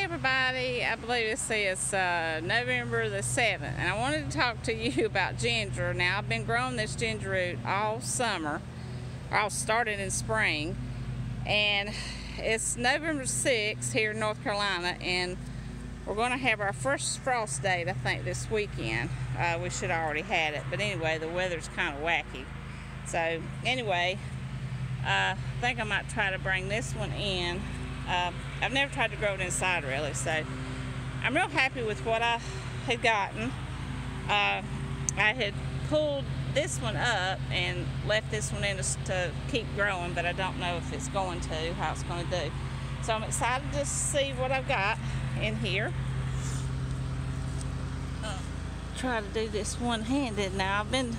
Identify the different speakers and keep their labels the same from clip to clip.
Speaker 1: everybody, I believe this is November the 7th, and I wanted to talk to you about ginger. Now, I've been growing this ginger root all summer, or I started in spring, and it's November 6th here in North Carolina, and we're going to have our first frost date, I think, this weekend. We should have already had it, but anyway, the weather's kind of wacky. So, anyway, I think I might try to bring this one in. I've never tried to grow it inside, really, so I'm real happy with what I had gotten. I had pulled this one up and left this one in to keep growing, but I don't know if it's going to, how it's going to do. So I'm excited to see what I've got in here. Try to do this one-handed. Now, I've been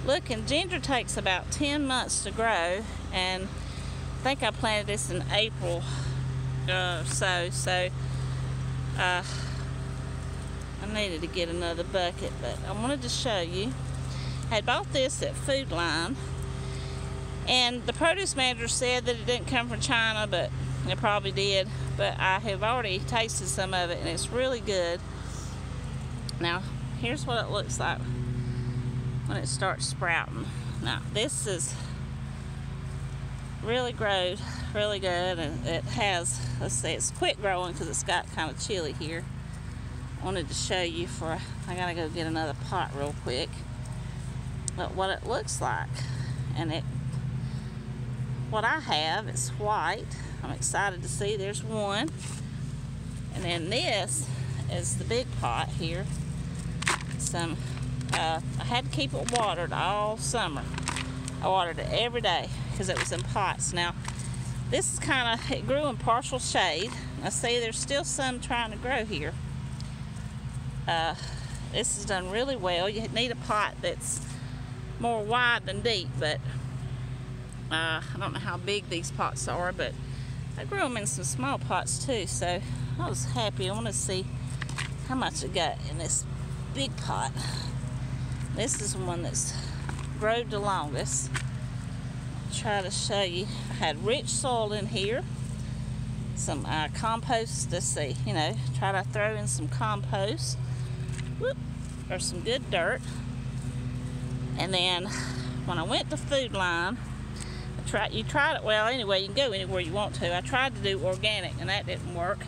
Speaker 1: looking. Ginger takes about 10 months to grow, and I think I planted this in April so I needed to get another bucket, but I wanted to show you. I had bought this at Food Line, and the produce manager said that it didn't come from China, but it probably did. But I have already tasted some of it, and it's really good. Now, here's what it looks like when it starts sprouting. Now, this is really growed really good, and it has, let's see, it's quick growing because it's got kind of chilly here. I wanted to show you I gotta go get another pot real quick, but what it looks like. And what I have is white. I'm excited to see there's one, and then this is the big pot here. I had to keep it watered all summer. I watered it every day because it was in pots. Now, this is it grew in partial shade. I see there's still some trying to grow here. This has done really well. You need a pot that's more wide than deep, but I don't know how big these pots are, but I grew them in some small pots too, so I was happy. I want to see how much I got in this big pot. This is one that's growed the longest. I'll try to show you. I had rich soil in here, some compost. Let's see, try to throw in some compost, or some good dirt. And then when I went to Food Line, you tried it. Well, anyway, you can go anywhere you want to. I tried to do organic, and that didn't work.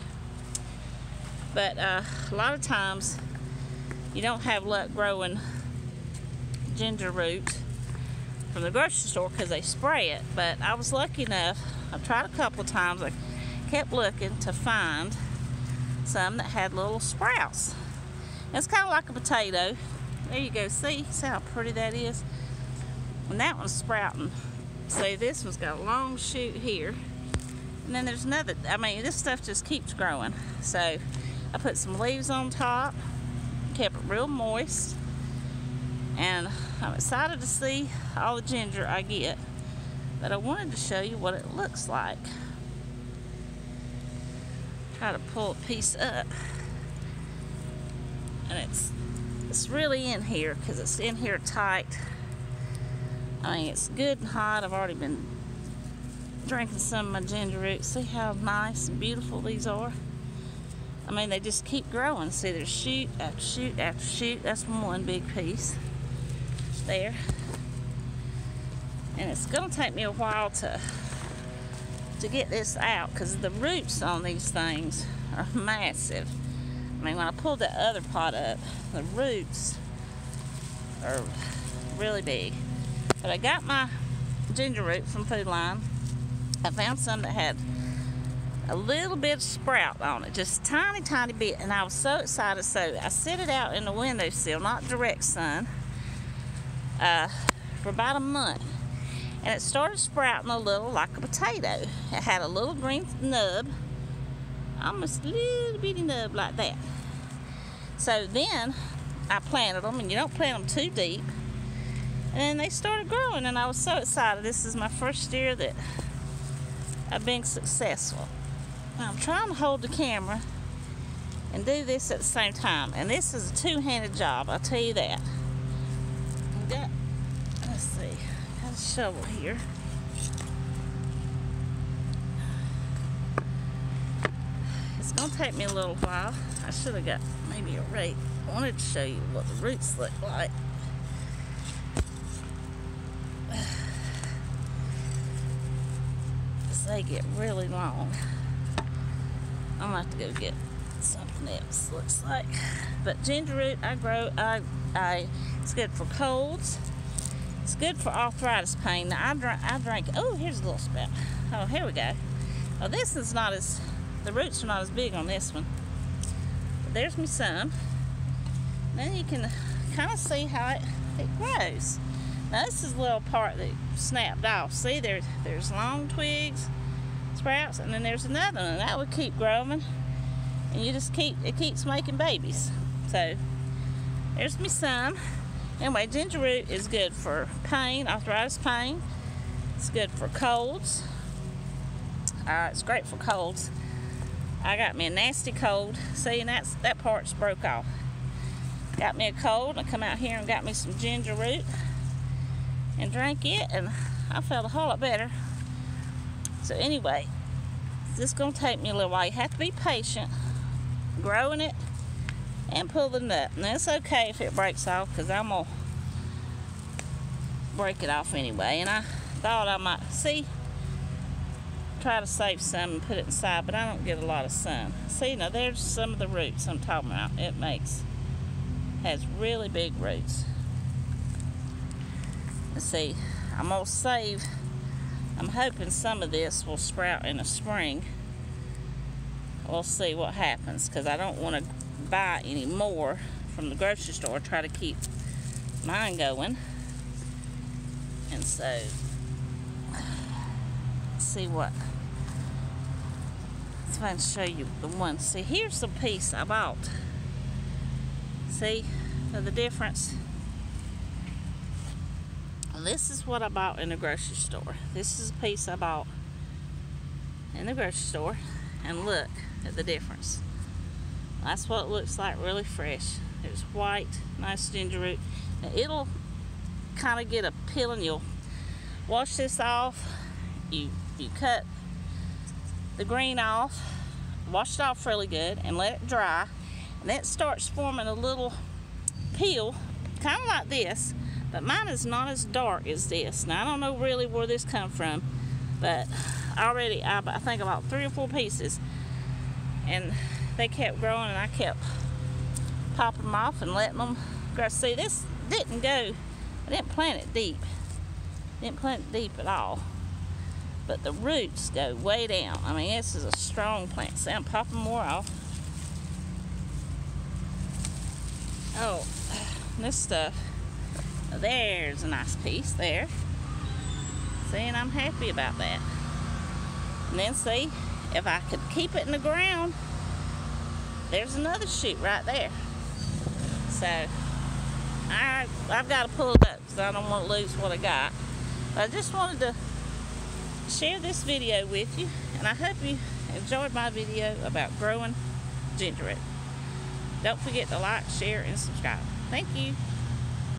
Speaker 1: But a lot of times you don't have luck growing ginger root from the grocery store because they spray it. But I was lucky enough. I've tried a couple of times. I kept looking to find some that had little sprouts. It's kind of like a potato. There you go. See how pretty that is? And that one's sprouting. See, this one's got a long shoot here. And then there's another. I mean, this stuff just keeps growing. So I put some leaves on top, kept it real moist, and I'm excited to see all the ginger I get. But I wanted to show you what it looks like. Try to pull a piece up, and it's really in here because it's in here tight. I mean, it's good and hot. I've already been drinking some of my ginger root. See how nice and beautiful these are? I mean, they just keep growing. See, there's shoot after shoot after shoot. That's one big piece there. And it's going to take me a while to get this out because the roots on these things are massive. I mean, when I pulled that other pot up, the roots are really big. But I got my ginger root from Food Line. I found some that had a little bit of sprout on it, just tiny bit, and I was so excited. So I set it out in the windowsill, not direct sun, for about a month, and it started sprouting a little like a potato. It had a little green nub, almost a little bitty nub like that. So then I planted them, and you don't plant them too deep, and then they started growing, and I was so excited. This is my first year that I've been successful. Now, I'm trying to hold the camera and do this at the same time, and this is a two-handed job, I'll tell you that. Let's see, got a shovel here. gonna take me a little while. I should have got maybe a rake. I wanted to show you what the roots look like. They get really long. I'm gonna have to go get something else, looks like. But ginger root, I grow. It's good for colds. It's good for arthritis pain. Now I drank. Oh, here's a little spout. Oh, here we go. Oh, this is not as. The roots are not as big on this one. But there's me some. Then you can kind of see how it grows. Now this is a little part that snapped off. See, there's long twigs, sprouts, and then there's another one. That would keep growing, and it keeps making babies. So there's me some. Anyway, ginger root is good for pain, arthritis pain. It's good for colds. It's great for colds. I got me a nasty cold. See, and that part's broke off. Got me a cold. I come out here and got me some ginger root and drank it, and I felt a whole lot better. So anyway, this is gonna take me a little while. You have to be patient growing it and pull the nut. And it's okay if it breaks off, because I'm gonna break it off anyway. And I thought I might try to save some and put it inside, but I don't get a lot of sun. See, now there's some of the roots I'm talking about. It has really big roots. See, I'm gonna save. I'm hoping some of this will sprout in the spring. We'll see what happens, because I don't want to buy any more from the grocery store. Try to keep mine going. And so, let's see what. Let's try and show you the one. See, here's the piece I bought. See the difference? This is what I bought in the grocery store. This is a piece I bought in the grocery store, and look at the difference. That's what it looks like, really fresh. There's white, nice ginger root. Now it'll kind of get a peel, and you'll wash this off. You cut the green off, wash it off really good, and let it dry. And then it starts forming a little peel, kind of like this. But mine is not as dark as this. Now, I don't know really where this come from, but already I think about 3 or 4 pieces, and they kept growing, and I kept popping them off and letting them grow. See, this didn't go, I didn't plant it deep. Didn't plant it deep at all. But the roots go way down. I mean, this is a strong plant. See, I'm popping more off. Oh, this stuff. There's a nice piece there. See, and I'm happy about that. And then see, if I could keep it in the ground, there's another shoot right there. So, I've got to pull it up because I don't want to lose what I got. But I just wanted to share this video with you, and I hope you enjoyed my video about growing ginger root. Don't forget to like, share, and subscribe. Thank you.